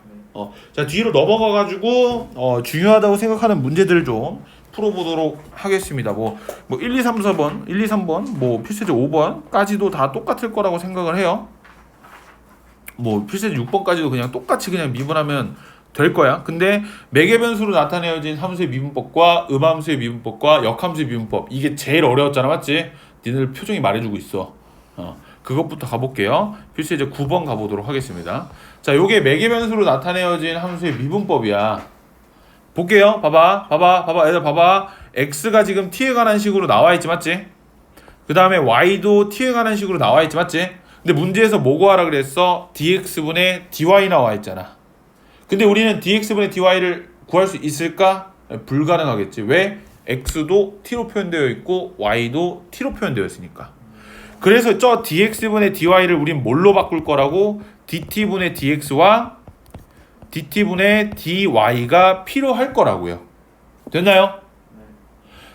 자, 뒤로 넘어가 가지고 중요하다고 생각하는 문제들을 좀 풀어보도록 하겠습니다. 뭐 1, 2, 3, 4번, 1, 2, 3번, 뭐 필수제 5번까지도 다 똑같을 거라고 생각을 해요. 뭐 필수제 6번까지도 그냥 똑같이 그냥 미분하면 될 거야. 근데 매개 변수로 나타내어진 함수의 미분법과 음함수의 미분법과 역함수의 미분법, 이게 제일 어려웠잖아, 맞지? 니들 표정이 말해주고 있어. 그것부터 가볼게요. 필수제 9번 가보도록 하겠습니다. 자, 요게 매개 변수로 나타내어진 함수의 미분법이야. 볼게요. 봐봐. 얘들 봐봐. x가 지금 t에 관한 식으로 나와있지, 맞지? 그 다음에 y도 t에 관한 식으로 나와있지, 맞지? 근데 문제에서 뭐 구하라 그랬어? dx분의 dy 나와있잖아. 근데 우리는 dx분의 dy를 구할 수 있을까? 불가능하겠지. 왜? x도 t로 표현되어 있고 y도 t로 표현되어 있으니까. 그래서 저 dx분의 dy를 우린 뭘로 바꿀 거라고? dt분의 dx와 dt분의 dy가 필요할 거라고요. 됐나요?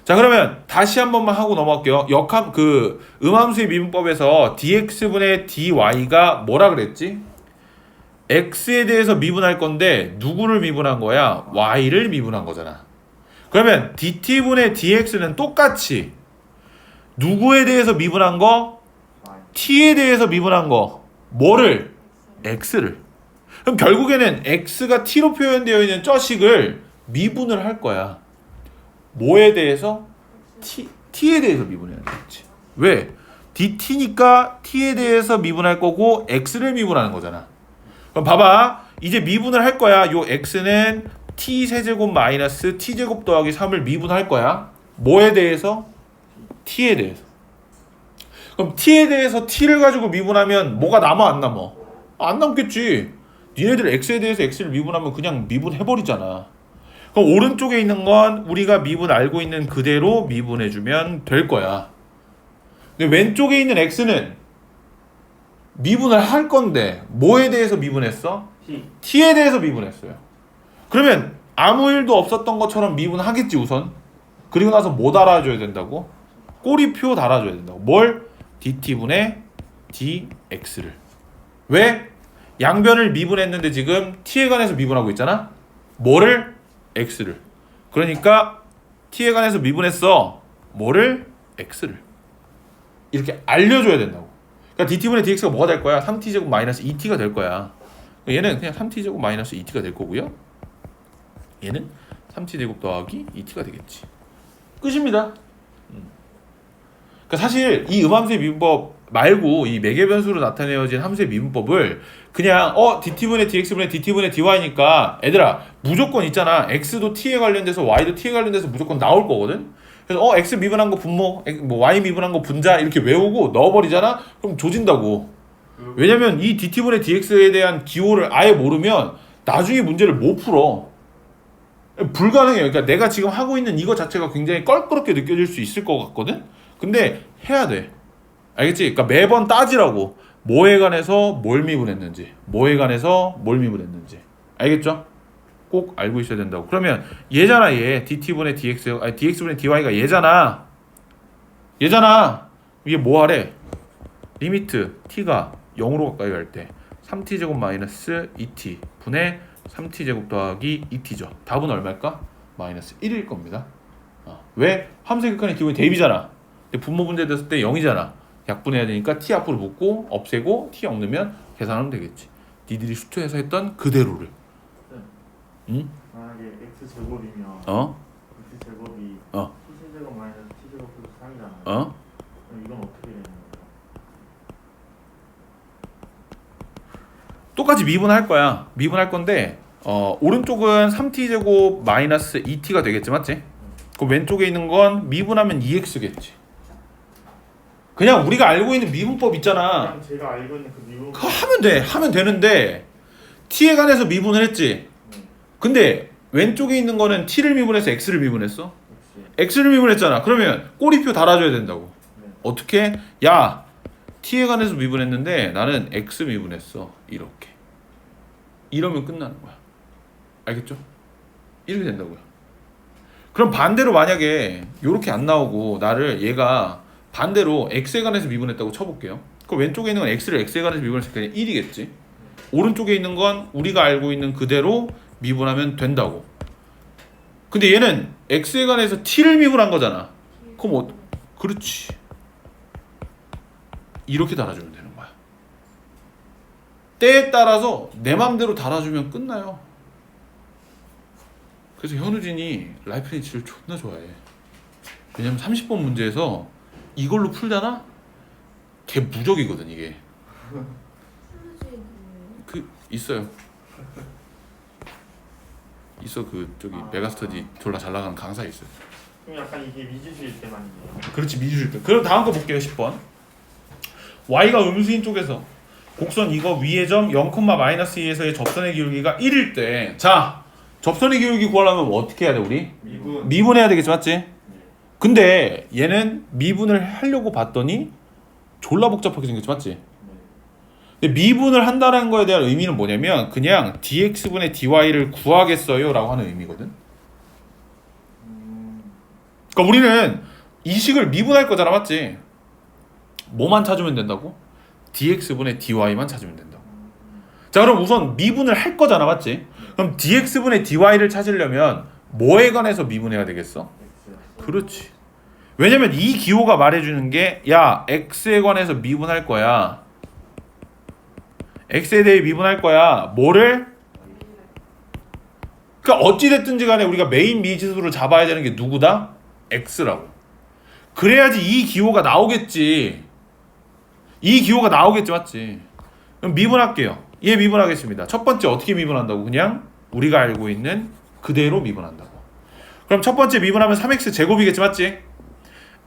자, 그러면 다시 한 번만 하고 넘어갈게요. 음함수의 미분법에서 dx분의 dy가 뭐라 그랬지? x에 대해서 미분할 건데 누구를 미분한 거야? y를 미분한 거잖아. 그러면 dt분의 dx는 똑같이 누구에 대해서 미분한 거? t에 대해서 미분한 거. 뭐를? x를. 그럼 결국에는 x가 t로 표현되어 있는 저 식을 미분을 할 거야. 뭐에 대해서? t에 대해서 미분해야 되겠지. 왜? dt니까 t에 대해서 미분할 거고 x를 미분하는 거잖아. 그럼 봐봐. 이제 미분을 할 거야. 요 x는 t 세제곱 마이너스 t제곱 더하기 3을 미분할 거야. 뭐에 대해서? t에 대해서. 그럼 t에 대해서 t를 가지고 미분하면 뭐가 남아, 안 남아? 안 남겠지. 니네들 x에 대해서 x를 미분하면 그냥 미분해버리잖아. 그럼 오른쪽에 있는 건 우리가 미분 알고 있는 그대로 미분해주면 될 거야. 근데 왼쪽에 있는 x는 미분을 할 건데 뭐에 대해서 미분했어? t에 대해서 미분했어요. 그러면 아무 일도 없었던 것처럼 미분하겠지 우선. 그리고 나서 뭐 달아줘야 된다고? 꼬리표 달아줘야 된다고. 뭘? dt분의 dx를. 왜? 양변을 미분했는데 지금 t에 관해서 미분하고 있잖아. 뭐를? x를. 그러니까 t에 관해서 미분했어. 뭐를? x를. 이렇게 알려줘야 된다고. 그러니까 dt분의 dx가 뭐가 될 거야? 3t제곱 마이너스 2t가 될 거야. 얘는 그냥 3t제곱 마이너스 2t가 될 거고요. 얘는 3t제곱 더하기 2t가 되겠지. 끝입니다. 그러니까 사실 이 음함수의 미분법 말고 이 매개 변수로 나타내어진 함수의 미분법을 그냥 dt분의 dx분의 dt분의 dy니까 애들아 무조건 있잖아. x도 t에 관련돼서 y도 t에 관련돼서 무조건 나올 거거든. 그래서 x 미분한 거 분모, 뭐 y 미분한 거 분자 이렇게 외우고 넣어버리잖아. 그럼 조진다고. 왜냐면 이 dt분의 dx에 대한 기호를 아예 모르면 나중에 문제를 못 풀어. 불가능해요. 그러니까 내가 지금 하고 있는 이거 자체가 굉장히 껄끄럽게 느껴질 수 있을 것 같거든. 근데 해야 돼. 알겠지? 그러니까 매번 따지라고. 뭐에 관해서 뭘 미분했는지, 뭐에 관해서 뭘 미분했는지. 알겠죠? 꼭 알고 있어야 된다고. 그러면 얘잖아, 얘. dt분의 dx, 아니 dx분의 dy가 얘잖아. 얘잖아. 이게 뭐 하래? 리미트 t가 0으로 가까이 갈 때 3t제곱 마이너스 2t 분의 3t제곱 더하기 2t죠. 답은 얼마일까? 마이너스 1일 겁니다. 왜? 함수의 극한의 기본이 대입이잖아. 근데 분모 분제 됐을 때 0이잖아. 약분해야 되니까 t 앞으로 묶고 없애고 t 0 넣으면 계산하면 되겠지. 니들이 수투에서 했던 그대로를. 응? 만약에 x 제곱이면 x 제곱이 t 제곱 마이너스 t 제곱 플러스 3이잖아요. 그럼 이건 어떻게 되는 거예요? 똑같이 미분할 거야. 미분할 건데 오른쪽은 3t제곱 마이너스 2t가 되겠지, 맞지? 그럼 왼쪽에 있는 건 미분하면 2x겠지. 그냥 우리가 알고 있는 미분법 있잖아. 그냥 제가 알고 있는 그 미분 그거 하면 돼. 하면 되는데 t에 관해서 미분을 했지. 근데 왼쪽에 있는 거는 t를 미분해서 x를 미분했어. x를 미분했잖아. 그러면 꼬리표 달아줘야 된다고. 어떻게? 야, t에 관해서 미분했는데 나는 x 미분했어. 이렇게. 이러면 끝나는 거야. 알겠죠? 이렇게 된다고요. 그럼 반대로 만약에 이렇게 안 나오고 나를 얘가 반대로 x에 관해서 미분했다고 쳐볼게요. 그럼 왼쪽에 있는 건 x를 x에 관해서 미분했을 때 1이겠지. 오른쪽에 있는 건 우리가 알고 있는 그대로 미분하면 된다고. 근데 얘는 x에 관해서 t를 미분한 거잖아. 그럼 그렇지. 이렇게 달아주면 되는 거야. 때에 따라서 내 맘대로 달아주면 끝나요. 그래서 현우진이 라이프니츠를 존나 좋아해. 왜냐면 30번 문제에서 이걸로 풀잖아? 걔 무적이거든 이게. 플러스인 거예요? 그 있어요. 있어. 그 저기 메가스터디 졸라 잘 나가는 강사 있어요. 그럼 약간 이게 미지수일 때만이에요. 그렇지, 미주일 때. 그럼 다음 거 볼게요. 10번. y가 음수인 쪽에서 곡선 이거 위의 점 0,-2에서의 접선의 기울기가 1일 때, 자, 접선의 기울기 구하려면 어떻게 해야 돼 우리? 미분해야 되겠지, 맞지? 근데 얘는 미분을 하려고 봤더니 졸라 복잡하게 생겼지, 맞지? 근데 미분을 한다는 거에 대한 의미는 뭐냐면 그냥 dx분의 dy를 구하겠어요 라고 하는 의미거든. 그러니까 우리는 이 식을 미분할 거잖아, 맞지? 뭐만 찾으면 된다고? dx분의 dy만 찾으면 된다고. 자, 그럼 우선 미분을 할 거잖아, 맞지? 그럼 dx분의 dy를 찾으려면 뭐에 관해서 미분해야 되겠어? 그렇지. 왜냐면 이 기호가 말해주는 게, 야, x에 관해서 미분할 거야. x에 대해 미분할 거야. 뭐를? 그러니까 어찌됐든지 간에 우리가 메인 미지수를 잡아야 되는 게 누구다? x라고. 그래야지 이 기호가 나오겠지. 이 기호가 나오겠지, 맞지? 그럼 미분할게요. 얘 미분하겠습니다. 첫 번째 어떻게 미분한다고? 그냥 우리가 알고 있는 그대로 미분한다고. 그럼 첫 번째 미분하면 3x 제곱이겠지, 맞지?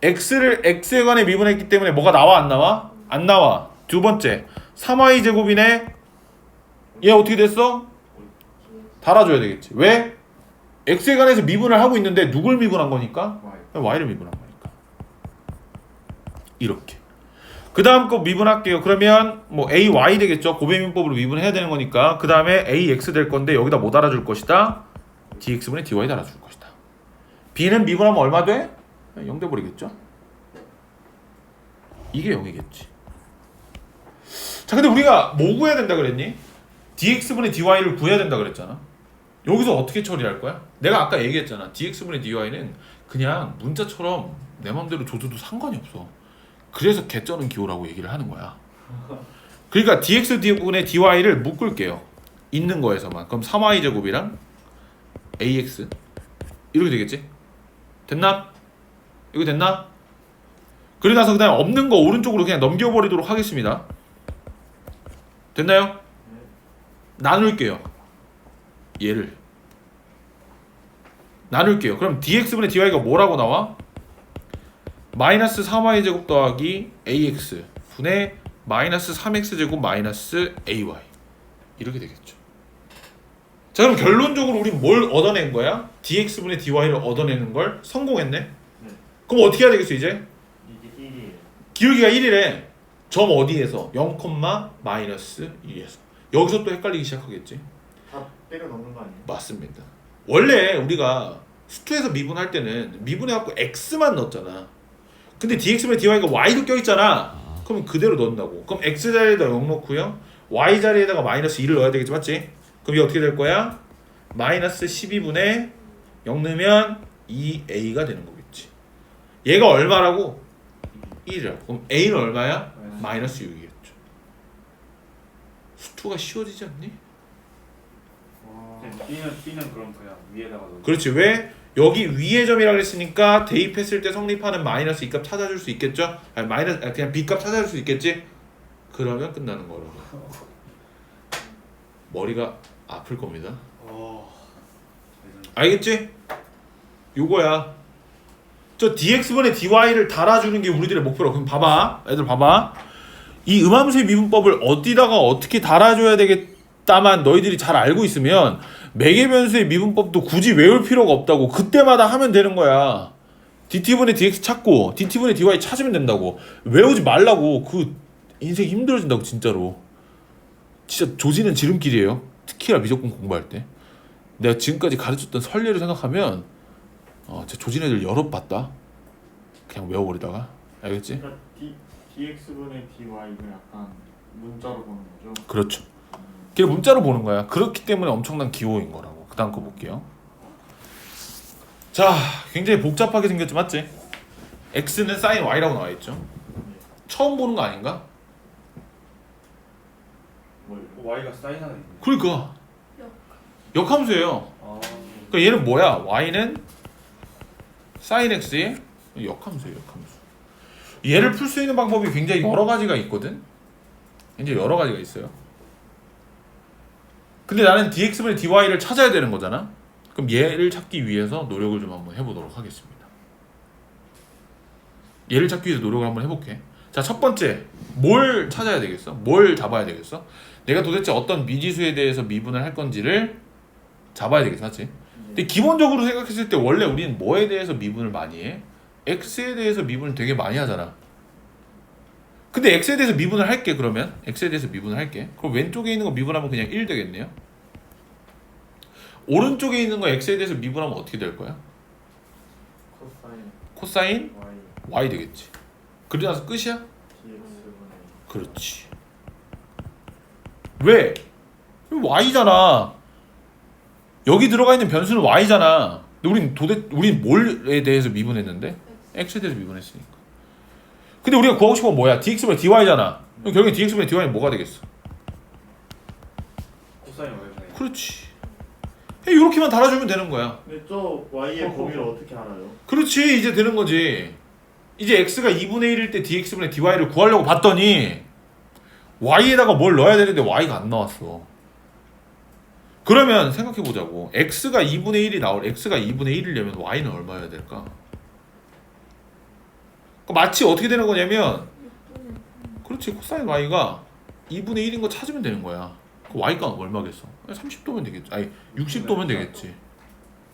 x를 x에 관해 미분했기 때문에 뭐가 나와, 안 나와? 안 나와. 두 번째 3y 제곱이네. 얘 어떻게 됐어? 달아줘야 되겠지. 왜? x에 관해서 미분을 하고 있는데 누굴 미분한 거니까? y를 미분한 거니까. 이렇게. 그 다음 거 미분할게요. 그러면 뭐 ay 되겠죠. 고배민법으로 미분해야 되는 거니까. 그 다음에 ax 될 건데 여기다 뭐 달아줄 것이다? dx분의 dy 달아줄 것이다. b는 미분하면 얼마 돼? 0 돼버리겠죠. 이게 0이겠지. 자, 근데 우리가 뭐 구해야 된다 그랬니? dx분의 dy를 구해야 된다 그랬잖아. 여기서 어떻게 처리할 거야? 내가 아까 얘기했잖아. dx분의 dy는 그냥 문자처럼 내 맘대로 줘도 상관이 없어. 그래서 개쩌는 기호라고 얘기를 하는 거야. 그러니까 dx분의 dy를 묶을게요. 있는 거에서만. 그럼 3y 제곱이랑 ax 이렇게 되겠지? 됐나? 이거 됐나? 그리고 나서 그다음 없는 거 오른쪽으로 그냥 넘겨버리도록 하겠습니다. 됐나요? 나눌게요. 얘를 나눌게요. 그럼 dx분의 dy가 뭐라고 나와? 마이너스 3y 제곱 더하기 ax 분의 마이너스 3x 제곱 마이너스 ay 이렇게 되겠죠. 자, 그럼 결론적으로 우리 뭘 얻어낸 거야? dx분의 dy를 얻어내는 걸 성공했네. 그럼 어떻게 해야 되겠어 이제? 이게 1이에요. 기울기가 1이래. 점 어디에서? 0, 마이너스 1에서. 여기서 또 헷갈리기 시작하겠지. 다 때려 넣는 거 아니에요? 맞습니다. 원래 우리가 수투에서 미분할 때는 미분해갖고 x만 넣었잖아. 근데 dx분의 dy가 y도 껴있잖아. 그럼 그대로 넣는다고. 그럼 x 자리에다 0 넣고요. y 자리에다가 마이너스 2를 넣어야 되겠지, 맞지? 그럼 이게 어떻게 될 거야? 마이너스 12분의 0 넣으면 2a가 되는 거겠지. 얘가 얼마라고? 1이라고. 그럼 a는 얼마야? 마이너스 6이겠죠. 수투가 쉬워지지 않니? B는 그럼 그냥 위에다가 넣어. 그렇지. 왜? 여기 위의 점이라고 했으니까 대입했을 때 성립하는 마이너스 2값 찾아줄 수 있겠죠? 아니 마이너스 그냥 b값 찾아줄 수 있겠지? 그러면 끝나는 거라고. 머리가 아플 겁니다. 알겠지? 요거야. 저 dx분의 dy를 달아주는 게 우리들의 목표라고. 그럼 봐봐. 애들 봐봐. 이 음함수의 미분법을 어디다가 어떻게 달아줘야 되겠다만 너희들이 잘 알고 있으면 매개 변수의 미분법도 굳이 외울 필요가 없다고. 그때마다 하면 되는 거야. dt분의 dx 찾고 dt분의 dy 찾으면 된다고. 외우지 말라고. 그 인생 힘들어진다고 진짜로. 진짜 조지는 지름길이에요. 특히나 미적분 공부할 때. 내가 지금까지 가르쳤던 선례를 생각하면 진짜 조진 애들 여러 봤다. 그냥 외워버리다가. 알겠지? 그러니까 dx분의 dy는 약간 문자로 보는 거죠? 그렇죠. 그냥 문자로 보는 거야. 그렇기 때문에 엄청난 기호인 거라고. 그 다음 거 볼게요. 자, 굉장히 복잡하게 생겼죠, 맞지? x는 sin y라고 나와 있죠. 처음 보는 거 아닌가? Y가 사인 하나 있네. 그러니까 역함수예요. 아, 그러니까 얘는 뭐야? y는 sin x의 역함수예요, 역함수. 얘를 풀 수 있는 방법이 굉장히 여러 가지가 있거든. 굉장히 여러 가지가 있어요. 근데 나는 dx분의 dy를 찾아야 되는 거잖아. 그럼 얘를 찾기 위해서 노력을 좀 한번 해보도록 하겠습니다. 얘를 찾기 위해서 노력을 한번 해볼게. 자, 첫 번째 뭘 찾아야 되겠어? 뭘 잡아야 되겠어? 내가 도대체 어떤 미지수에 대해서 미분을 할 건지를 잡아야 되겠어, 맞지? 근데 기본적으로 생각했을 때 원래 우리는 뭐에 대해서 미분을 많이 해? x에 대해서 미분을 되게 많이 하잖아. 근데 x에 대해서 미분을 할게. 그러면 x에 대해서 미분을 할게. 그럼 왼쪽에 있는 거 미분하면 그냥 1 되겠네요. 오른쪽에 있는 거 x에 대해서 미분하면 어떻게 될 거야? 코사인 y 되겠지. 그러고 나서 끝이야? dx분의 그렇지. 왜? y잖아. 여기 들어가 있는 변수는 y잖아. 근데 우린 뭘에 대해서 미분했는데? x에 대해서 미분했으니까. 근데 우리가 구하고 싶은 건 뭐야? dx분의 dy잖아. 그럼 결국에 dx분의 dy는 뭐가 되겠어? 코사인 Y분의. 그렇지. 이렇게만 달아주면 되는 거야. 근데 저 y의 범위를 어떻게 알아요? 그렇지. 이제 되는 거지. 이제 x가 2분의 1일 때 dx분의 dy를 구하려고 봤더니 y에다가 뭘 넣어야 되는데 y가 안 나왔어. 그러면 생각해보자고. x가 2분의 1이려면 y는 얼마여야 될까? 마치 어떻게 되는 거냐면 그렇지. 코사인 y가 2분의 1인 거 찾으면 되는 거야. 그 y가 얼마겠어? 30도면 되겠지. 아니 60도면 되겠지.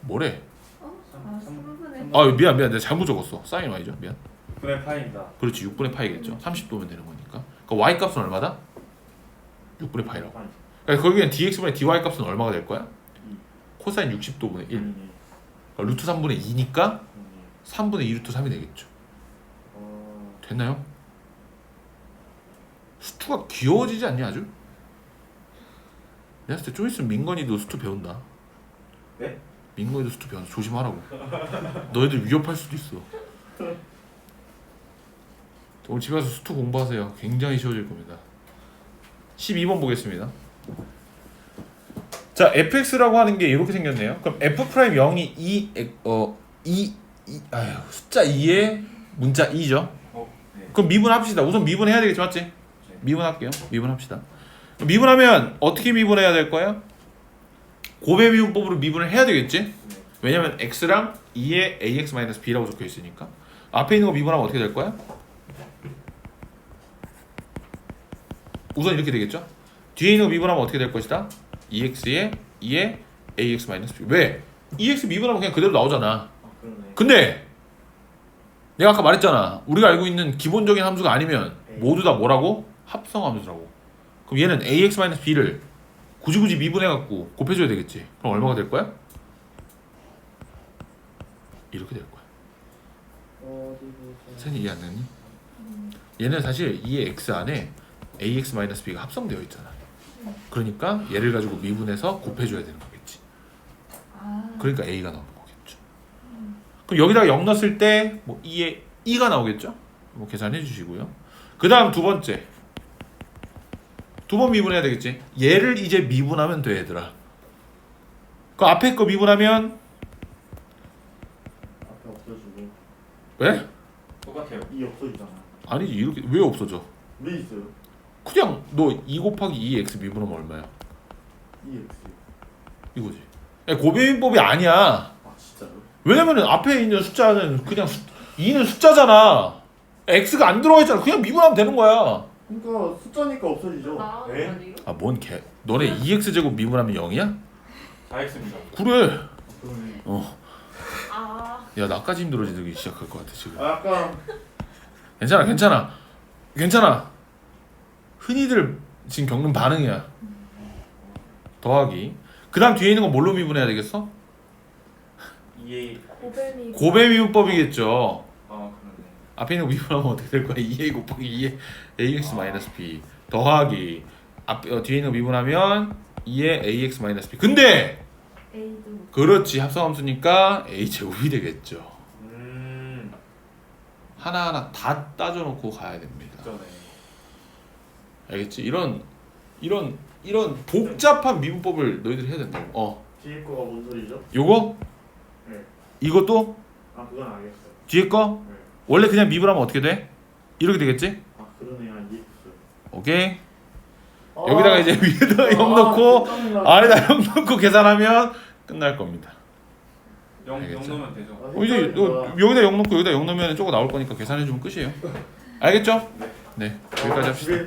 뭐래? 아, 3분의 아 미안 내가 잘못 적었어. 사인 y죠. 미안. 6분의 파이입니다. 그렇지. 6분의 파이겠죠. 30도면 되는 거니까. 그러니까 y 값은 얼마다? 6분의 파이라고. 그러니까 거기엔 dx분의 dy 값은 얼마가 될 거야? 코사인 60도분의 1. 그러니까 루트 3분의 2니까 3분의 2 루트 3이 되겠죠. 됐나요? 수투가 귀여워지지 않냐 아주? 내가 봤을 때 좀 있으면 민건이도 수투 배운다. 네? 민건이도 수투 배운다. 조심하라고. 너희들 위협할 수도 있어. 오늘 집에 가서 수투 공부하세요. 굉장히 쉬워질 겁니다. 12번 보겠습니다. 자, fx라고 하는 게 이렇게 생겼네요. 그럼 f'0이 숫자 2의 문자 2죠. 네. 그럼 미분합시다. 우선 미분해야 되겠지, 맞지? 미분할게요. 미분합시다. 미분하면 어떻게 미분해야 될 거야? 고배 미분법으로 미분을 해야 되겠지? 왜냐면 x랑 2의 ax-b라고 적혀 있으니까. 앞에 있는 거 미분하면 어떻게 될 거야? 우선 이렇게 되겠죠? 뒤에 있는 거 미분하면 어떻게 될 것이다? 2x에 2의 ax-b. 왜? 2x 미분하면 그냥 그대로 나오잖아. 근데 내가 아까 말했잖아. 우리가 알고 있는 기본적인 함수가 아니면 모두 다 뭐라고? 합성함수라고. 그럼 얘는 ax-b를 굳이 미분해갖고 곱해줘야 되겠지. 그럼 얼마가 될 거야? 이렇게 될 거야. 선생님 이해 안 되니? 얘는 사실 이 x 안에 ax-b가 합성되어 있잖아. 그러니까 얘를 가지고 미분해서 곱해줘야 되는 거겠지. 아. 그러니까 a가 나오는 거겠죠. 그럼 여기다가 0 넣었을 때 뭐 2에 2가 나오겠죠. 뭐 계산해 주시고요. 그 다음 두 번째, 두 번 미분해야 되겠지. 얘를 이제 미분하면 돼, 얘들아. 그 앞에 거 미분하면 앞에 없어지고 왜? 똑같아요. 이 없어지잖아. 아니지, 이렇게 왜 없어져? 왜 있어요? 그냥 너 2 곱하기 2x 미분하면 얼마야? 이 x. 이거지. 고배민법이 아니야. 아 진짜요? 왜냐면은 앞에 있는 숫자는 그냥 2는 숫자잖아. x가 안 들어가 있잖아. 그냥 미분하면 되는 거야. 그러니까 숫자니까 없어지죠. 나오는 네? 거 아니에요? 아, 뭔 개? 너네 2x 제곱 미분하면 0이야? 4x입니다. 그래. 그러네. 아. 야, 나까지 힘들어지기 시작할 것 같아 지금. 아, 약간 괜찮아. 흔히들 지금 겪는 반응이야. 더하기. 그다음 뒤에 있는 건 뭘로 미분해야 되겠어? 2a 고배미. 고배 미분법이겠죠. 아 그러네. 앞에 있는 거 미분하면 어떻게 될 거야? 2a 곱하기 2의 ax-b 더하기 뒤에 있는 거 미분하면 2의 ax-b. 근데 A도. 그렇지, 합성함수니까 a 제곱이 되겠죠. 하나하나 다 따져놓고 가야 됩니다. 그러네. 알겠지? 이런 복잡한 미분법을 너희들이 해야 된다고. 뒤에 거가 뭔 소리죠? 요거? 네. 이것도? 아 그건 알겠어요. 뒤에 거? 네. 원래 그냥 미분하면 어떻게 돼? 이렇게 되겠지? 아 그러네요. EX. 오케이. 여기다가 이제 위에다가 0 넣고 아래다 0 넣고 계산하면 끝날 겁니다. 0 알겠죠? 넣으면 되죠. 이제 여기다 0 넣고 여기다 0 넣으면 저거 나올 거니까 계산해 주면 끝이에요. 알겠죠? 네. 여기까지 합시다.